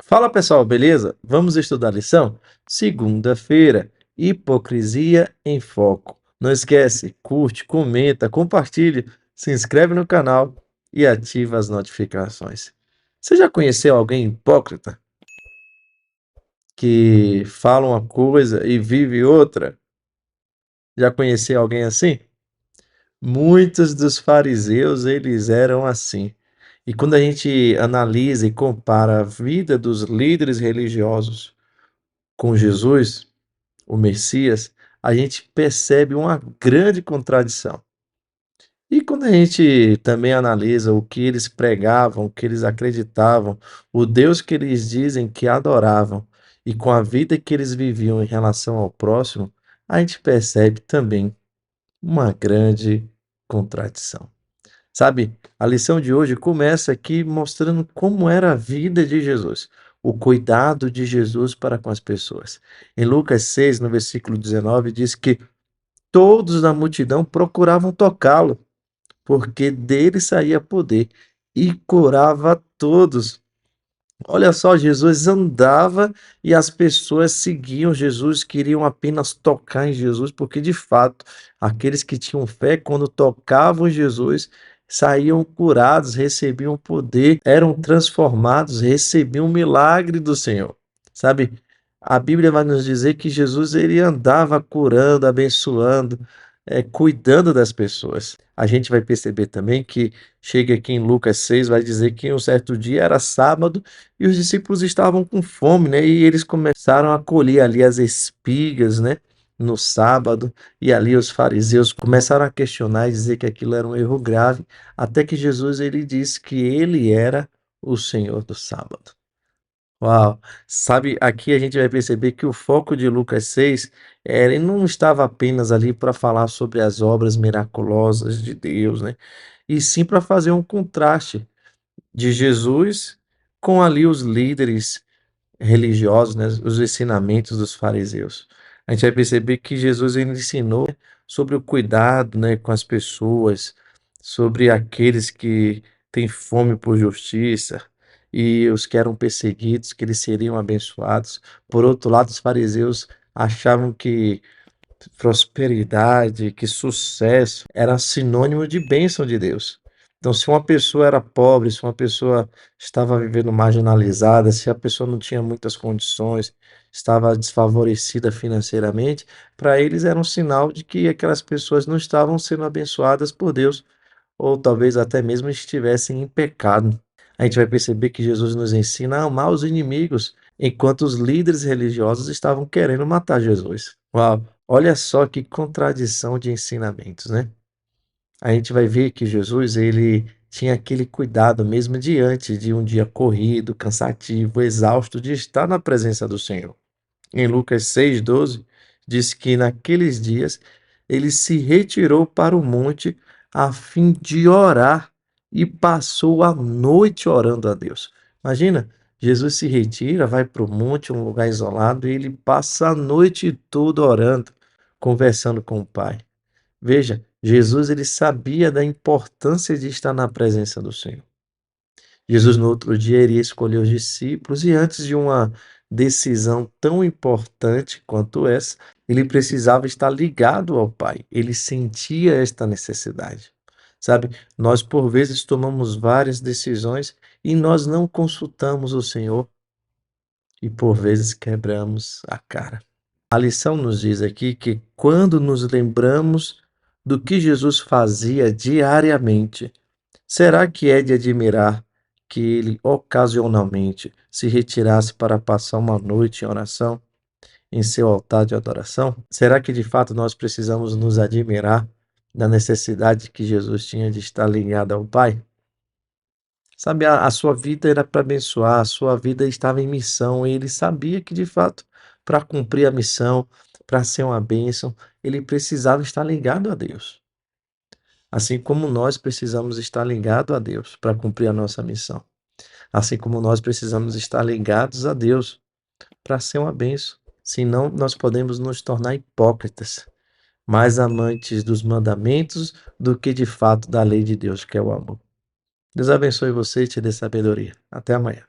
Fala pessoal, beleza? Vamos estudar a lição? Segunda-feira, hipocrisia em foco. Não esquece, curte, comenta, compartilhe, se inscreve no canal e ativa as notificações. Você já conheceu alguém hipócrita que fala uma coisa e vive outra? Já conheceu alguém assim? Muitos dos fariseus, eles eram assim. E quando a gente analisa e compara a vida dos líderes religiosos com Jesus, o Messias, a gente percebe uma grande contradição. E quando a gente também analisa o que eles pregavam, o que eles acreditavam, o Deus que eles dizem que adoravam, e com a vida que eles viviam em relação ao próximo, a gente percebe também uma grande contradição. Sabe, a lição de hoje começa aqui mostrando como era a vida de Jesus, o cuidado de Jesus para com as pessoas. Em Lucas 6, no versículo 19, diz que todos na multidão procuravam tocá-lo, porque dele saía poder e curava todos. Olha só, Jesus andava e as pessoas seguiam Jesus, queriam apenas tocar em Jesus, porque de fato, aqueles que tinham fé, quando tocavam em Jesus, saíam curados, recebiam poder, eram transformados, recebiam o milagre do Senhor. Sabe? A Bíblia vai nos dizer que Jesus ele andava curando, abençoando, cuidando das pessoas. A gente vai perceber também que chega aqui em Lucas 6, vai dizer que um certo dia era sábado e os discípulos estavam com fome, né? E eles começaram a colher ali as espigas, né? No sábado, e ali os fariseus começaram a questionar e dizer que aquilo era um erro grave, até que Jesus ele disse que ele era o Senhor do sábado. Uau! Sabe, aqui a gente vai perceber que o foco de Lucas 6, ele não estava apenas ali para falar sobre as obras miraculosas de Deus, né? E sim para fazer um contraste de Jesus com ali os líderes religiosos, né, os ensinamentos dos fariseus. A gente vai perceber que Jesus ele ensinou sobre o cuidado, né, com as pessoas, sobre aqueles que têm fome por justiça e os que eram perseguidos, que eles seriam abençoados. Por outro lado, os fariseus achavam que prosperidade, que sucesso era sinônimo de bênção de Deus. Então, se uma pessoa era pobre, se uma pessoa estava vivendo marginalizada, se a pessoa não tinha muitas condições, estava desfavorecida financeiramente, para eles era um sinal de que aquelas pessoas não estavam sendo abençoadas por Deus, ou talvez até mesmo estivessem em pecado. A gente vai perceber que Jesus nos ensina a amar os inimigos, enquanto os líderes religiosos estavam querendo matar Jesus. Uau! Olha só que contradição de ensinamentos, né? A gente vai ver que Jesus, ele tinha aquele cuidado mesmo diante de um dia corrido, cansativo, exausto de estar na presença do Senhor. Em Lucas 6,12, diz que naqueles dias ele se retirou para o monte a fim de orar e passou a noite orando a Deus. Imagina, Jesus se retira, vai para o monte, um lugar isolado, e ele passa a noite toda orando, conversando com o Pai. Veja, Jesus ele sabia da importância de estar na presença do Senhor. Jesus, no outro dia, iria escolher os discípulos, e antes de uma decisão tão importante quanto essa, ele precisava estar ligado ao Pai. Ele sentia esta necessidade. Sabe, nós por vezes tomamos várias decisões e nós não consultamos o Senhor e por vezes quebramos a cara. A lição nos diz aqui que quando nos lembramos do que Jesus fazia diariamente, será que é de admirar que ele ocasionalmente se retirasse para passar uma noite em oração em seu altar de adoração? Será que de fato nós precisamos nos admirar da necessidade que Jesus tinha de estar ligado ao Pai? Sabe, a sua vida era para abençoar, a sua vida estava em missão, e ele sabia que de fato, para cumprir a missão, para ser uma bênção, ele precisava estar ligado a Deus. Assim como nós precisamos estar ligados a Deus para cumprir a nossa missão. Assim como nós precisamos estar ligados a Deus para ser uma bênção. Senão, nós podemos nos tornar hipócritas, mais amantes dos mandamentos do que de fato da lei de Deus, que é o amor. Deus abençoe você e te dê sabedoria. Até amanhã.